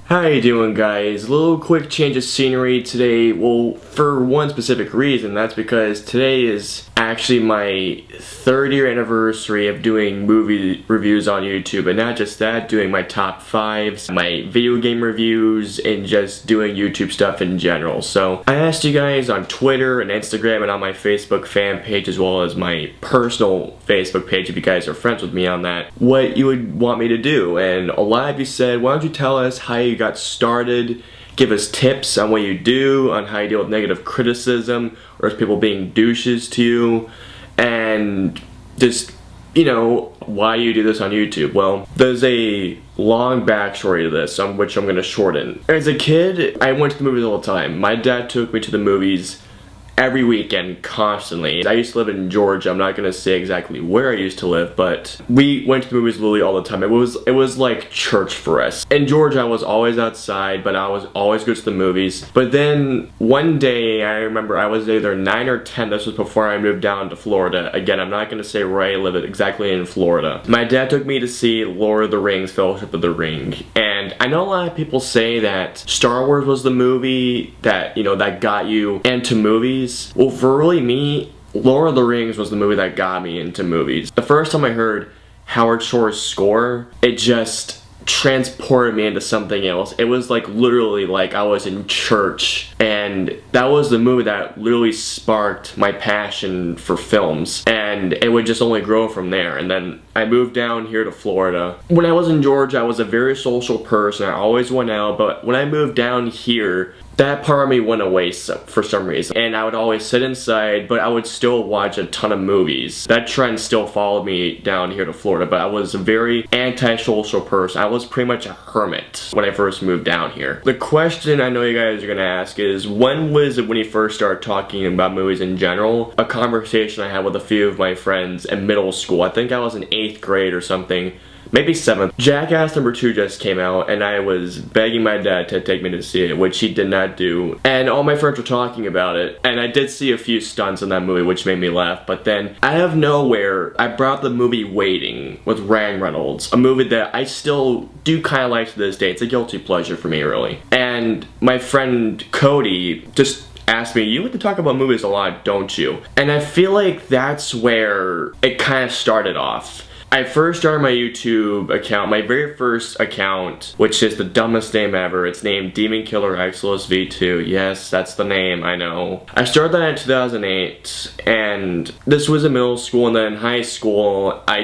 How you doing, guys? A little quick change of scenery today. Well, for one specific reason. That's because today is actually my 3rd-year anniversary of doing movie reviews on YouTube. And not just that, doing my top 5s, my video game reviews, and just doing YouTube stuff in general. So I asked you guys on Twitter and Instagram and on my Facebook fan page, as well as my personal Facebook page, if you guys are friends with me on that, what you would want me to do. And a lot of you said, why don't you tell us how you got started, give us tips on what you do, on how you deal with negative criticism, or as people being douches to you, and just, you know, why you do this on YouTube. Well, there's a long backstory to this, which I'm going to shorten. As a kid, I went to the movies all the time. My dad took me to the movies every weekend, constantly. I used to live in Georgia. I'm not gonna say exactly where I used to live, but we went to the movies literally all the time. It was like church for us. In Georgia, I was always outside, but I was always go to the movies. But then one day, I remember I was either 9 or 10. This was before I moved down to Florida. Again, I'm not gonna say where I live exactly in Florida. My dad took me to see Lord of the Rings, Fellowship of the Ring. And I know a lot of people say that Star Wars was the movie that, you know, that got you into movies. Well, for really me, Lord of the Rings was the movie that got me into movies. The first time I heard Howard Shore's score, it just transported me into something else. It was like literally like I was in church, and that was the movie that literally sparked my passion for films, and it would just only grow from there. And then I moved down here to Florida. When I was in Georgia, I was a very social person. I always went out, but when I moved down here, that part of me went away for some reason. And I would always sit inside, but I would still watch a ton of movies. That trend still followed me down here to Florida, but I was a very antisocial person. I was pretty much a hermit when I first moved down here. The question I know you guys are gonna ask is, when was it when you first started talking about movies in general? A conversation I had with a few of my friends in middle school. I think I was in 8th grade or something. Maybe 7th. Jackass #2 just came out, and I was begging my dad to take me to see it, which he did not do. And all my friends were talking about it, and I did see a few stunts in that movie, which made me laugh. But then, out of nowhere, I brought the movie Waiting with Ryan Reynolds, a movie that I still do kind of like to this day. It's a guilty pleasure for me, really. And my friend Cody just asked me, you like to talk about movies a lot, don't you? And I feel like that's where it kind of started off. I first started my YouTube account, my very first account, which is the dumbest name ever. It's named Demon Killer Exilus V2. Yes, that's the name, I know. I started that in 2008, and this was in middle school, and then in high school, I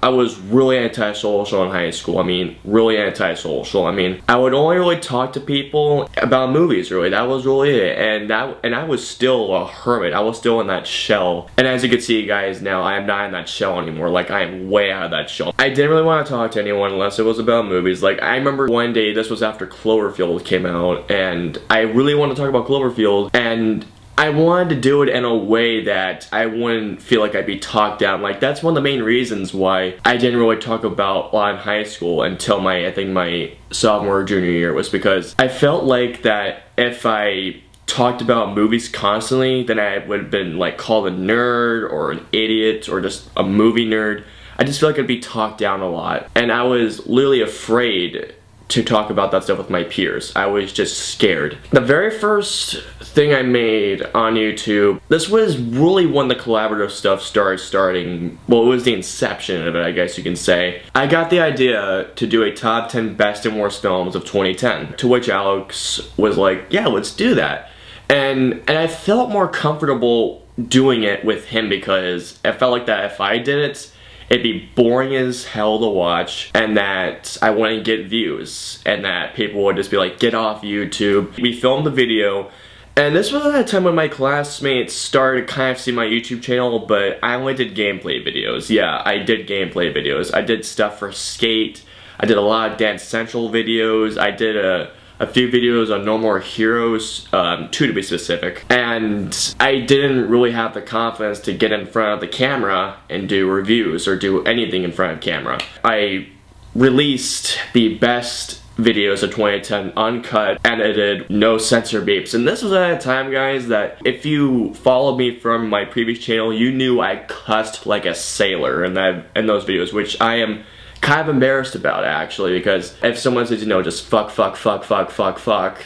was really antisocial in high school. I mean, really antisocial. I mean, I would only really talk to people about movies, really. That was really it. And I was still a hermit. I was still in that shell. And as you can see, guys, now I am not in that shell anymore. Like, I am way out of that shell. I didn't really want to talk to anyone unless it was about movies. Like, I remember one day, this was after Cloverfield came out, and I really wanted to talk about Cloverfield, and I wanted to do it in a way that I wouldn't feel like I'd be talked down. Like, that's one of the main reasons why I didn't really talk about a lot in high school until I think my sophomore or junior year, was because I felt like that if I talked about movies constantly, then I would have been like called a nerd or an idiot or just a movie nerd. I just feel like I'd be talked down a lot, and I was literally afraid to talk about that stuff with my peers. I was just scared. The very first thing I made on YouTube, this was really when the collaborative stuff starting. Well, it was the inception of it, I guess you can say. I got the idea to do a top 10 best and worst films of 2010, to which Alex was like, yeah, let's do that. And I felt more comfortable doing it with him, because I felt like that if I did it, it'd be boring as hell to watch, and that I wouldn't get views, and that people would just be like, get off YouTube. We filmed the video, and this was at a time when my classmates started kind of seeing my YouTube channel, but I only did gameplay videos. Yeah, I did gameplay videos. I did stuff for Skate. I did a lot of Dance Central videos. I did a few videos on No More Heroes, 2 to be specific, and I didn't really have the confidence to get in front of the camera and do reviews or do anything in front of camera. I released the best videos of 2010, uncut, edited, no censor beeps. And this was at a time, guys, that if you followed me from my previous channel, you knew I cussed like a sailor in those videos, which I am kind of embarrassed about it, actually, because if someone says, you know, just fuck,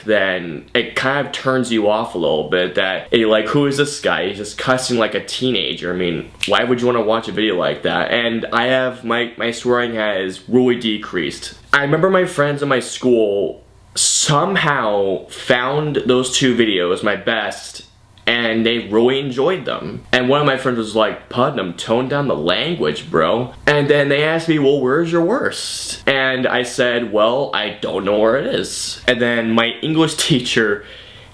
then it kind of turns you off a little bit, that, hey, like, who is this guy? He's just cussing like a teenager. I mean, why would you want to watch a video like that? And I have, my swearing has really decreased. I remember my friends in my school somehow found those 2 videos, my best, and they really enjoyed them. And one of my friends was like, Putnam, tone down the language, bro. And then they asked me, well, where's your worst? And I said, well, I don't know where it is. And then my English teacher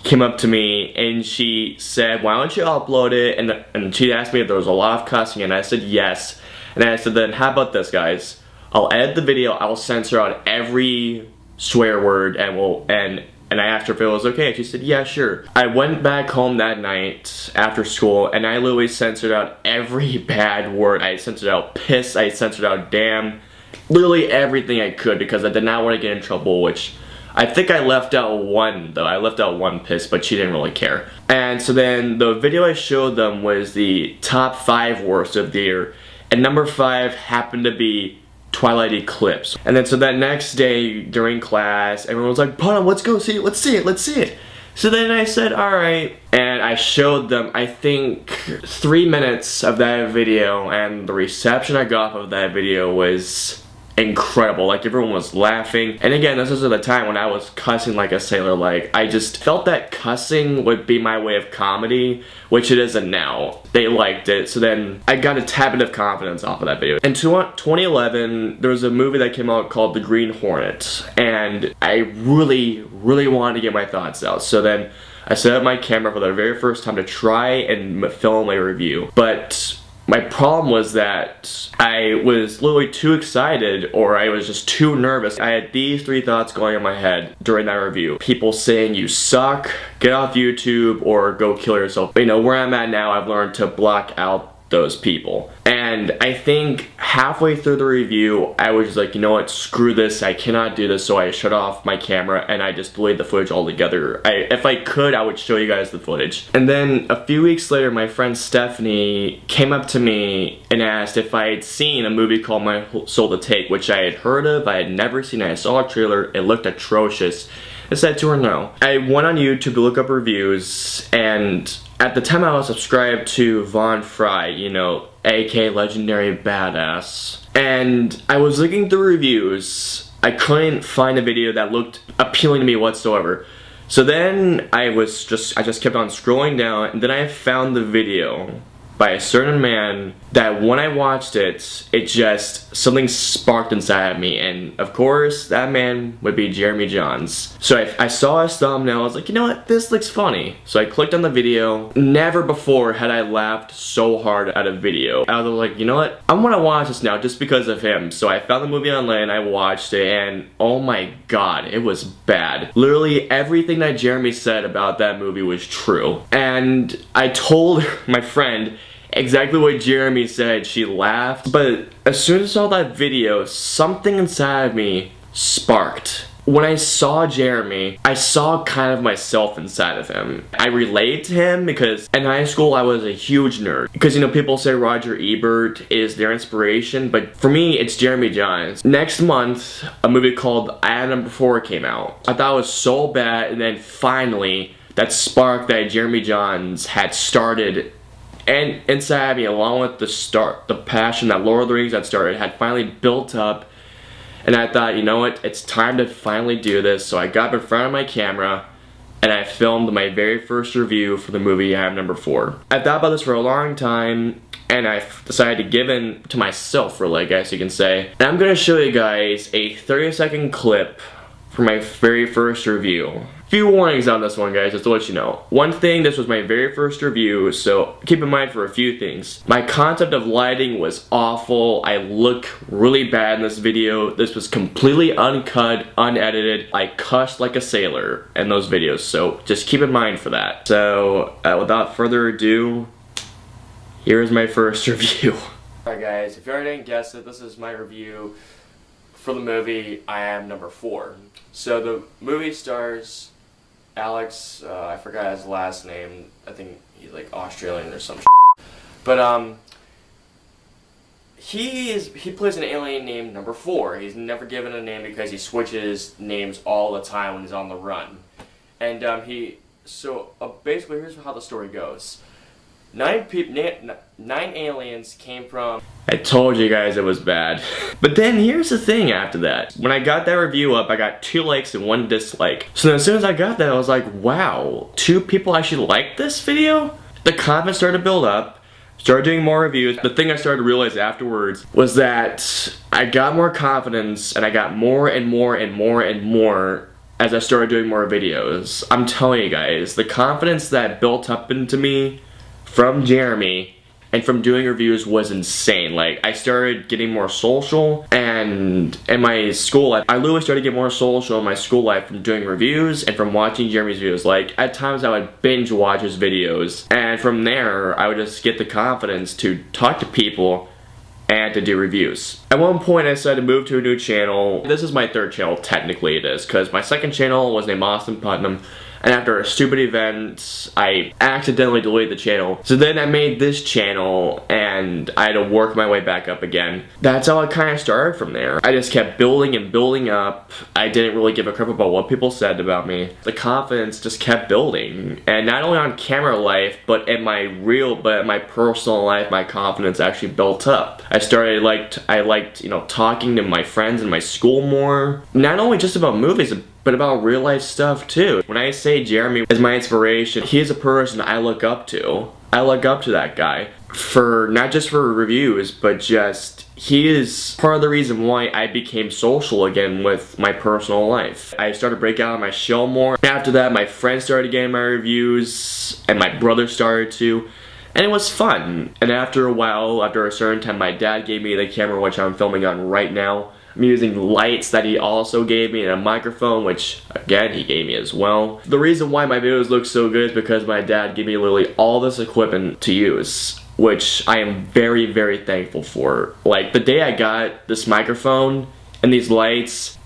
came up to me and she said, why don't you upload it? And she asked me if there was a lot of cussing, and I said yes. And I said, then how about this, guys? I'll edit the video, I will censor out every swear word, and I asked her if it was okay. She said, yeah, sure. I went back home that night after school, and I literally censored out every bad word. I censored out piss, I censored out damn, literally everything I could, because I did not want to get in trouble, which I think I left out one, though. I left out one piss, but she didn't really care. And so then the video I showed them was the top 5 worst of the year, and number 5 happened to be Twilight Eclipse. And then so that next day during class, everyone was like, Putnam, let's go see it, let's see it. So then I said, alright. And I showed them, I think, 3 minutes of that video, and the reception I got of that video was incredible. Like, everyone was laughing. And again, this was at the time when I was cussing like a sailor. Like, I just felt that cussing would be my way of comedy, which it isn't now. They liked it, so then I got a tad bit of confidence off of that video. In 2011, there was a movie that came out called The Green Hornet, and I really wanted to get my thoughts out. So then I set up my camera for the very first time to try and film a review. But my problem was that I was literally too excited, or I was just too nervous. I had these 3 thoughts going in my head during that review. People saying you suck, get off YouTube, or go kill yourself. But you know, where I'm at now, I've learned to block out those people. And I think halfway through the review, I was just like, you know what, screw this, I cannot do this, so I shut off my camera and I just deleted the footage altogether. If I could, I would show you guys the footage. And then a few weeks later, my friend Stephanie came up to me and asked if I had seen a movie called My Soul to Take, which I had heard of, I had never seen. I saw a trailer, it looked atrocious. I said to her no. I went on YouTube to look up reviews, and at the time I was subscribed to Von Fry, you know, aka Legendary Badass. And I was looking through reviews. I couldn't find a video that looked appealing to me whatsoever. So then I just kept on scrolling down, and then I found the video by a certain man that when I watched it, something sparked inside of me, and of course, that man would be Jeremy Jahns. So I saw his thumbnail, I was like, you know what, this looks funny. So I clicked on the video. Never before had I laughed so hard at a video. I was like, you know what, I'm gonna watch this now just because of him. So I found the movie online, I watched it, and oh my god, it was bad. Literally everything that Jeremy said about that movie was true. And I told my friend exactly what Jeremy said. She laughed, but as soon as I saw that video, something inside of me sparked. When I saw Jeremy, I saw kind of myself inside of him. I relate to him because in high school I was a huge nerd. Because, you know, people say Roger Ebert is their inspiration, but for me it's Jeremy Jahns. Next month, a movie called I Am Number 4 came out. I thought it was so bad, and then finally that spark that Jeremy Jahns had started and inside of me, along with the passion that Lord of the Rings had started, had finally built up. And I thought, you know what, it's time to finally do this. So I got in front of my camera and I filmed my very first review for the movie I Am Number 4. I thought about this for a long time, and I decided to give in to myself, really, I guess you can say. And I'm gonna show you guys a 30-second clip for my very first review. Few warnings on this one, guys, just to let you know. One thing, this was my very first review, so keep in mind for a few things. My concept of lighting was awful. I look really bad in this video. This was completely uncut, unedited. I cussed like a sailor in those videos, so just keep in mind for that. So, without further ado, here's my first review. Alright guys, if you already didn't guess it, this is my review for the movie I Am Number 4. So the movie stars Alex, I forgot his last name. I think he's like Australian or some shit. But he plays an alien named Number 4. He's never given a name because he switches names all the time when he's on the run. And basically here's how the story goes. 9 aliens came from... I told you guys it was bad. But then here's the thing after that. When I got that review up, I got 2 likes and 1 dislike. So as soon as I got that, I was like, wow, 2 people actually liked this video? The comments started to build up. Started doing more reviews. The thing I started to realize afterwards was that I got more confidence and I got more and more and more and more as I started doing more videos. I'm telling you guys, the confidence that built up into me from Jeremy and from doing reviews was insane. Like, I started getting more social, and in my school life, I literally started getting more social in my school life from doing reviews and from watching Jeremy's videos. Like, at times I would binge watch his videos, and from there, I would just get the confidence to talk to people and to do reviews. At one point, I decided to move to a new channel. This is my 3rd channel, technically it is, because my 2nd channel was named Putnam. And after a stupid event, I accidentally deleted the channel. So then I made this channel, and I had to work my way back up again. That's how it kind of started from there. I just kept building and building up. I didn't really give a crap about what people said about me. The confidence just kept building. And not only on camera life, but in my personal life, my confidence actually built up. I liked, you know, talking to my friends in my school more. Not only just about movies, but about real life stuff too. When I say Jeremy is my inspiration, he is a person I look up to. I look up to that guy for not just for reviews, but just he is part of the reason why I became social again with my personal life. I started to break out of my shell more. After that, my friends started getting my reviews, and my brother started to. And it was fun. And after a while, after a certain time, my dad gave me the camera which I'm filming on right now. I'm using lights that he also gave me and a microphone, which again he gave me as well. The reason why my videos look so good is because my dad gave me literally all this equipment to use, which I am very, very thankful for. Like, the day I got this microphone and these lights,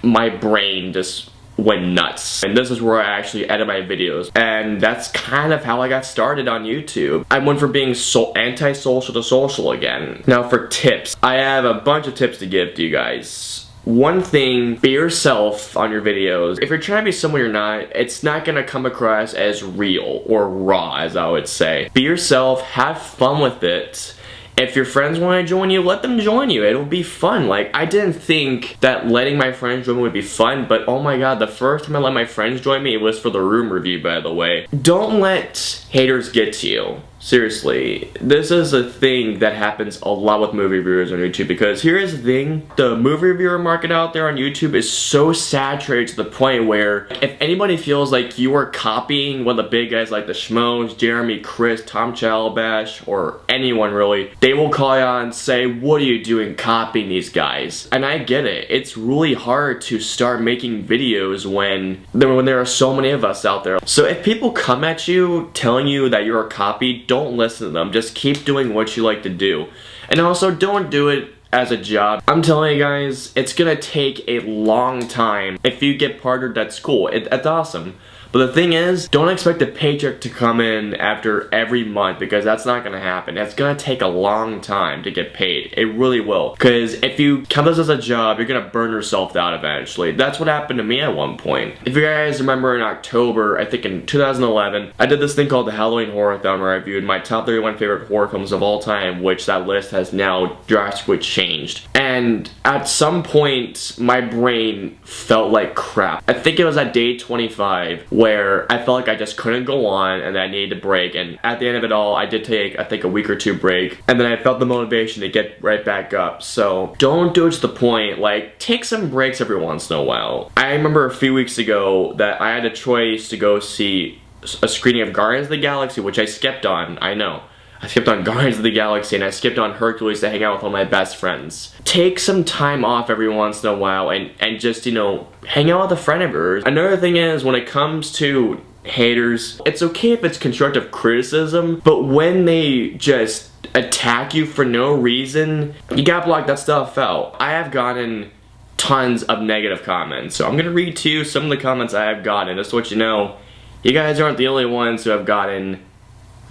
my brain just went nuts. And this is where I actually edit my videos. And that's kind of how I got started on YouTube. I went from being anti-social to social again. Now for tips. I have a bunch of tips to give to you guys. One thing, be yourself on your videos. If you're trying to be someone you're not, it's not gonna come across as real or raw, as I would say. Be yourself, have fun with it. If your friends want to join you, let them join you. It'll be fun. Like, I didn't think that letting my friends join me would be fun, but oh my god, the first time I let my friends join me, it was for the room review, by the way. Don't let haters get to you. Seriously, this is a thing that happens a lot with movie reviewers on YouTube, because here's the thing, the movie reviewer market out there on YouTube is so saturated to the point where if anybody feels like you are copying one of the big guys like the Schmoes, Jeremy, Chris, Tom Chalabash, or anyone really, they will call you out and say, what are you doing copying these guys? And I get it, it's really hard to start making videos when there are so many of us out there. So if people come at you telling you that you're a copy, don't listen to them. Just keep doing what you like to do. And also, don't do it as a job. I'm telling you guys, it's gonna take a long time. If you get partnered, that's cool. That's awesome. But the thing is, don't expect a paycheck to come in after every month, because that's not gonna happen. It's gonna take a long time to get paid. It really will. Because if you count this as a job, you're gonna burn yourself out eventually. That's what happened to me at one point. If you guys remember in October, I think in 2011, I did this thing called the Halloween Horror-thon where I reviewed my top 31 favorite horror films of all time, which that list has now drastically changed. And at some point, my brain felt like crap. I think it was at day 25, where I felt like I just couldn't go on and I needed a break. And at the end of it all, I did take, I think, a week or 2 break. And then I felt the motivation to get right back up. So don't do it to the point, like, take some breaks every once in a while. I remember a few weeks ago that I had a choice to go see a screening of Guardians of the Galaxy, which I skipped on, I know. I skipped on Guardians of the Galaxy and I skipped on Hercules to hang out with all my best friends. Take some time off every once in a while and just, you know, hang out with a friend of yours. Another thing is, when it comes to haters, it's okay if it's constructive criticism, but when they just attack you for no reason, you gotta block that stuff out. I have gotten tons of negative comments, so I'm gonna read to you some of the comments I have gotten, just to let you know, you guys aren't the only ones who have gotten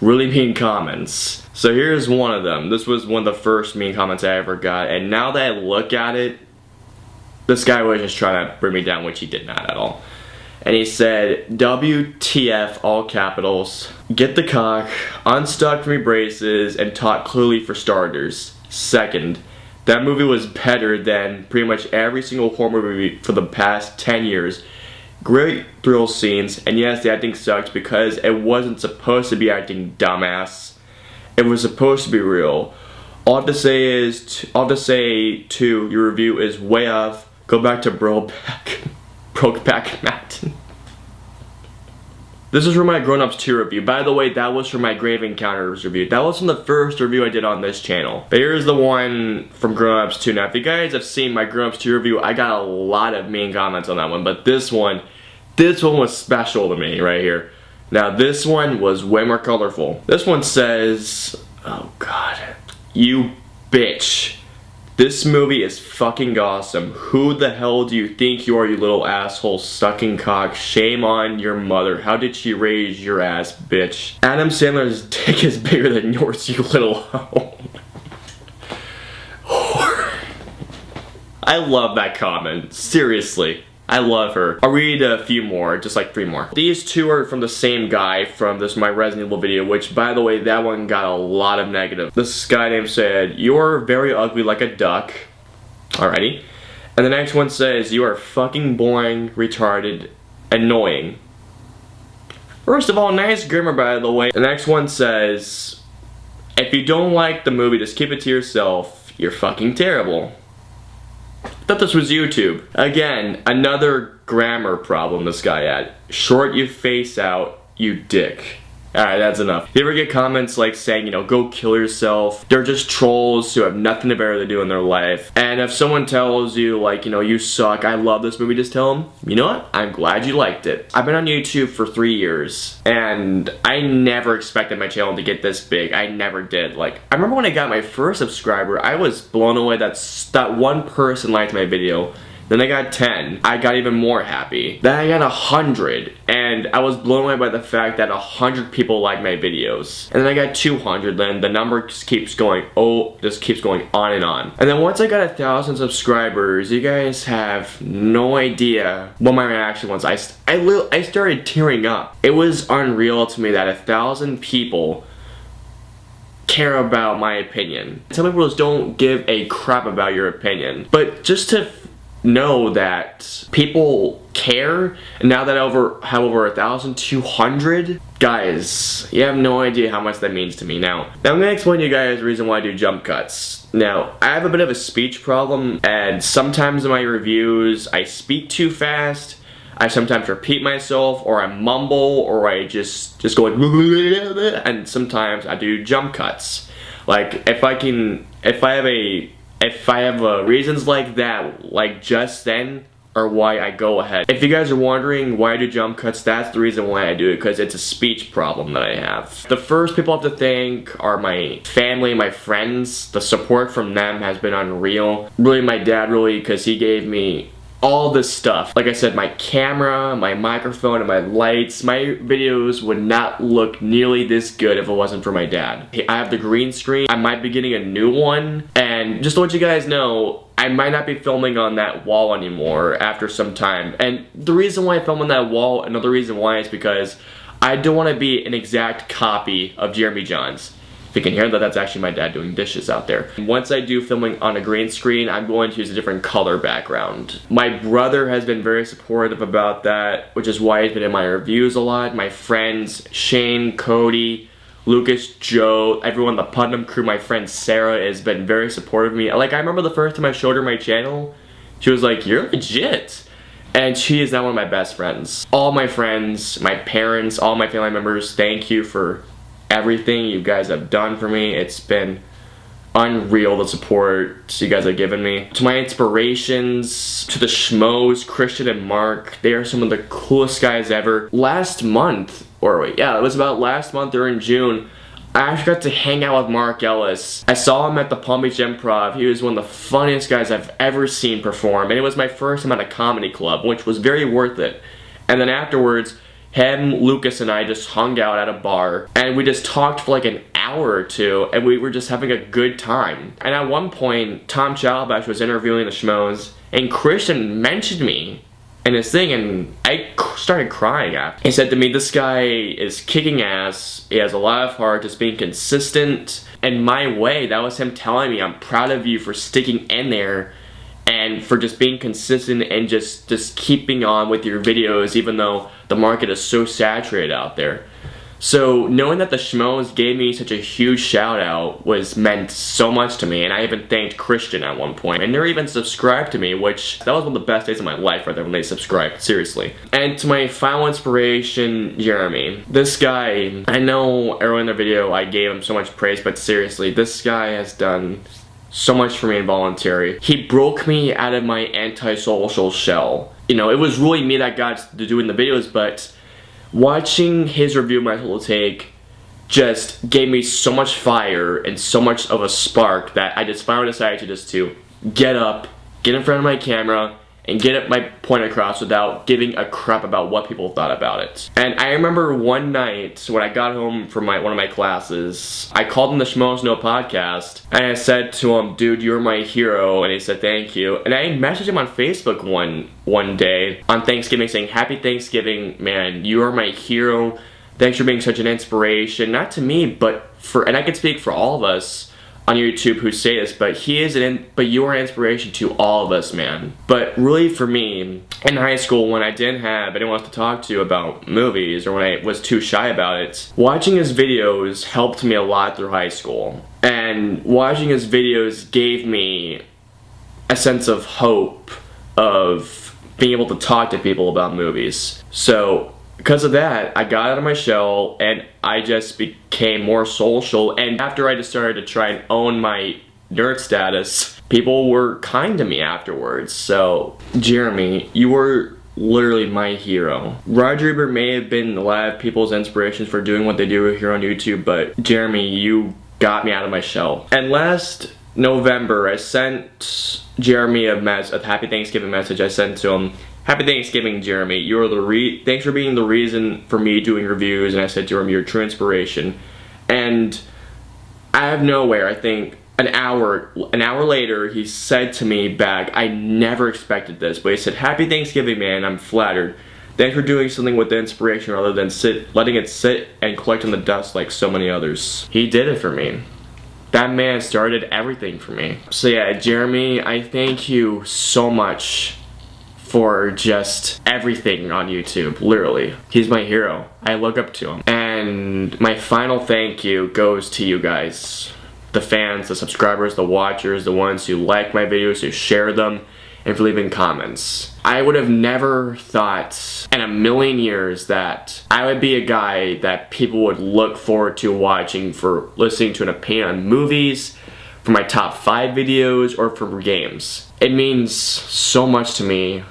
really mean comments. So here's one of them. This was one of the first mean comments I ever got, and now that I look at it, this guy was just trying to bring me down, which he did not at all. And he said, WTF, all capitals. Get the cock, unstuck from your braces, and talk clearly for starters. Second, that movie was better than pretty much every single horror movie for the past 10 years. Great thrill scenes, and yes, the acting sucked because it wasn't supposed to be acting, dumbass. It was supposed to be real. All I have to say too, your review is way off. Go back to Brokeback Mountain. This is for my Grown Ups 2 review. By the way, that was for my Grave Encounters review. That wasn't the first review I did on this channel. But here's the one from Grown Ups 2. Now, if you guys have seen my Grown Ups 2 review, I got a lot of mean comments on that one. But this one was special to me right here. Now, this one was way more colorful. This one says, oh God, you bitch. This movie is fucking awesome. Who the hell do you think you are, you little asshole sucking cock? Shame on your mother. How did she raise your ass, bitch? Adam Sandler's dick is bigger than yours, you little hoe. I love that comment. Seriously. I love her. I'll read a few more, just like 3 more. These 2 are from the same guy from this my Resident Evil video, which, by the way, that one got a lot of negative. This guy named said, you're very ugly like a duck. Alrighty. And the next one says, you are fucking boring, retarded, annoying. First of all, nice grammar, by the way. The next one says, if you don't like the movie, just keep it to yourself. You're fucking terrible. I thought this was YouTube. Again, another grammar problem this guy had. Short your face out, you dick. Alright, that's enough. You ever get comments like saying, you know, go kill yourself? They're just trolls who have nothing better to do in their life. And if someone tells you, like, you know, you suck, I love this movie, just tell them, you know what? I'm glad you liked it. I've been on YouTube for 3 years, and I never expected my channel to get this big. I never did. Like, I remember when I got my first subscriber, I was blown away that one person liked my video. Then I got 10. I got even more happy. Then I got 100. And I was blown away by the fact that 100 people liked my videos. And then I got 200. Then the number just keeps going, just keeps going on and on. And then once I got 1,000 subscribers, you guys have no idea what my reaction was. I started tearing up. It was unreal to me that 1,000 people care about my opinion. Some people just don't give a crap about your opinion. But just to know that people care, and now that I have over 1,200, guys, you have no idea how much that means to me. Now I'm gonna explain to you guys the reason why I do jump cuts. Now, I have a bit of a speech problem, and sometimes in my reviews, I speak too fast. I sometimes repeat myself, or I mumble, or I just go like, and sometimes I do jump cuts. Like, if I have reasons like that, like just then, or why I go ahead. If you guys are wondering why I do jump cuts, that's the reason why I do it, because it's a speech problem that I have. The first people I have to thank are my family, my friends. The support from them has been unreal. Really, my dad, really, because he gave me all this stuff. Like I said, my camera, my microphone, and my lights. My videos would not look nearly this good if it wasn't for my dad. I have the green screen. I might be getting a new one. And just to let you guys know, I might not be filming on that wall anymore after some time. And the reason why I film on that wall, another reason why, is because I don't want to be an exact copy of Jeremy Jahns. If you can hear that, that's actually my dad doing dishes out there. Once I do filming on a green screen, I'm going to use a different color background. My brother has been very supportive about that, which is why he's been in my reviews a lot. My friends, Shane, Cody, Lucas, Joe, everyone, the Putnam crew, my friend Sarah has been very supportive of me. Like, I remember the first time I showed her my channel, she was like, you're legit. And she is now one of my best friends. All my friends, my parents, all my family members, thank you for everything you guys have done for me. It's been unreal, the support you guys have given me. To my inspirations, to the schmoes, Christian and Mark, they are some of the coolest guys ever. Last month, or wait, yeah, it was about last month or in June, I actually got to hang out with Mark Ellis. I saw him at the Palm Beach Improv. He was one of the funniest guys I've ever seen perform, and it was my first time at a comedy club, which was very worth it. And then afterwards, him, Lucas, and I just hung out at a bar, and we just talked for like an hour or two, and we were just having a good time. And at one point, Tom Chalbash was interviewing the Schmoes, and Christian mentioned me in his thing, and I started crying after. He said to me, this guy is kicking ass, he has a lot of heart, just being consistent. And my way, that was him telling me, I'm proud of you for sticking in there and for just being consistent and just keeping on with your videos even though the market is so saturated out there. So knowing that the Schmoes gave me such a huge shout out meant so much to me, and I even thanked Christian at one point. And they're even subscribed to me, which that was one of the best days of my life right there when they subscribed, seriously. And to my final inspiration, Jeremy. This guy, I know earlier in the video I gave him so much praise, but seriously, this guy has done so much for me involuntarily. He broke me out of my antisocial shell. You know, it was really me that got to doing the videos, but watching his review of my total take just gave me so much fire and so much of a spark that I just finally decided to get up, get in front of my camera, and get my point across without giving a crap about what people thought about it. And I remember one night when I got home from one of my classes, I called him the Schmoes Know podcast, and I said to him, dude, you're my hero, and he said thank you. And I messaged him on Facebook one day on Thanksgiving saying, happy Thanksgiving, man, you are my hero. Thanks for being such an inspiration, not to me, but and I can speak for all of us on YouTube who say this, but you are an inspiration to all of us, man. But really for me, in high school when I didn't have anyone else to talk to about movies, or when I was too shy about it, watching his videos helped me a lot through high school. And watching his videos gave me a sense of hope of being able to talk to people about movies. So because of that, I got out of my shell and I just became more social. And after I just started to try and own my nerd status, people were kind to me afterwards. So, Jeremy, you were literally my hero. Roger Ebert may have been a lot of people's inspirations for doing what they do here on YouTube, but Jeremy, you got me out of my shell. And last November, I sent Jeremy a happy Thanksgiving message. I sent to him, happy Thanksgiving, Jeremy. Thanks for being the reason for me doing reviews. And I said to him, you're a true inspiration. And out of nowhere, I think an hour later, he said to me back, I never expected this, but he said, happy Thanksgiving, man, I'm flattered. Thanks for doing something with the inspiration rather than letting it sit and collect in the dust like so many others. He did it for me. That man started everything for me. So yeah, Jeremy, I thank you so much for just everything on YouTube, literally. He's my hero. I look up to him. And my final thank you goes to you guys. The fans, the subscribers, the watchers, the ones who like my videos, who share them, and for leaving comments. I would have never thought in a million years that I would be a guy that people would look forward to watching for listening to an opinion on movies, for my top 5 videos, or for games. It means so much to me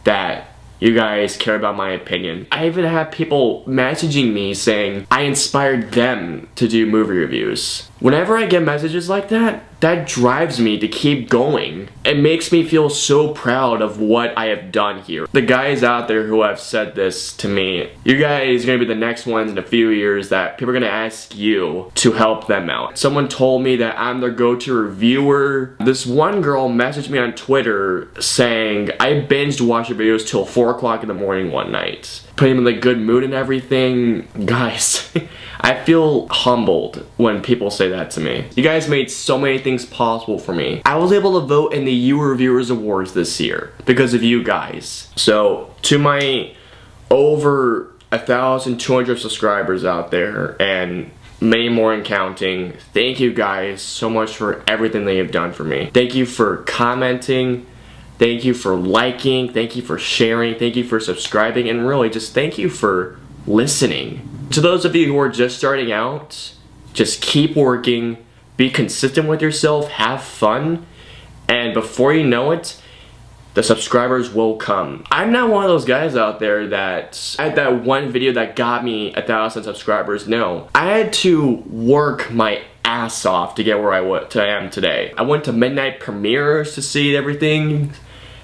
that you guys care about my opinion. I even have people messaging me saying I inspired them to do movie reviews. Whenever I get messages like that, that drives me to keep going. It makes me feel so proud of what I have done here. The guys out there who have said this to me, you guys are gonna be the next ones in a few years that people are gonna ask you to help them out. Someone told me that I'm their go-to reviewer. This one girl messaged me on Twitter saying, I binged watch your videos till 4 o'clock in the morning one night. Putting him in a good mood and everything. Guys, I feel humbled when people say that to me. You guys made so many things possible for me. I was able to vote in the You Reviewers Awards this year because of you guys. So, to my over 1,200 subscribers out there, and many more and counting, thank you guys so much for everything that you've done for me. Thank you for commenting. Thank you for liking, thank you for sharing, thank you for subscribing, and really just thank you for listening. To those of you who are just starting out, just keep working, be consistent with yourself, have fun, and before you know it, the subscribers will come. I'm not one of those guys out there that had that one video that got me 1,000 subscribers. No, I had to work my ass off to get where I am today. I went to midnight premieres to see everything.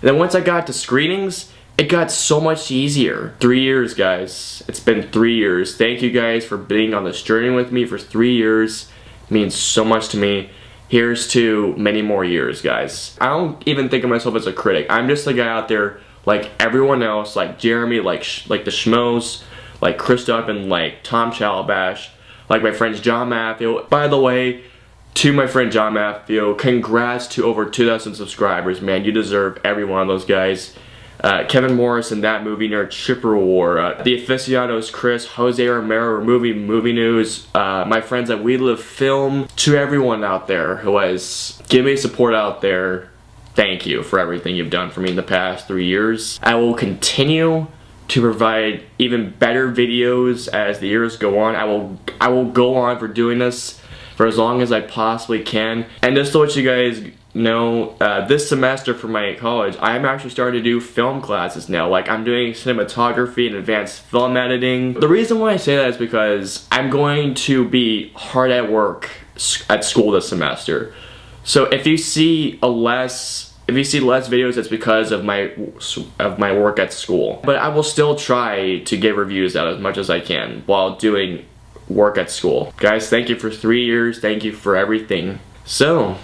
And then once I got to screenings, it got so much easier. 3 years, guys. It's been 3 years. Thank you guys for being on this journey with me for 3 years. It means so much to me. Here's to many more years, guys. I don't even think of myself as a critic. I'm just a guy out there like everyone else, like Jeremy, like the Schmoes, like Christoph, and like Tom Chalabash, like my friends John Matthew. By the way, to my friend John Matthew, congrats to over 2,000 subscribers, man. You deserve every one of those guys. Kevin Morris and That Movie Nerd, Chipper War, The Aficionados, Chris, Jose Romero, Movie News, my friends at We Live Film, to everyone out there who has given me support out there, thank you for everything you've done for me in the past 3 years. I will continue to provide even better videos as the years go on. I will go on for doing this for as long as I possibly can. And just to let you guys know, this semester for my college, I'm actually starting to do film classes now. Like, I'm doing cinematography and advanced film editing. The reason why I say that is because I'm going to be hard at work at school this semester. So if you see less videos, it's because of my work at school. But I will still try to get reviews out as much as I can while doing work at school. Guys, thank you for 3 years. Thank you for everything. So,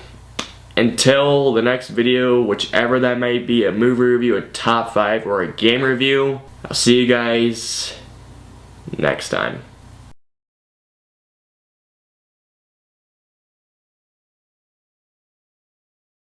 until the next video, whichever that might be, a movie review, a top 5, or a game review, I'll see you guys next time.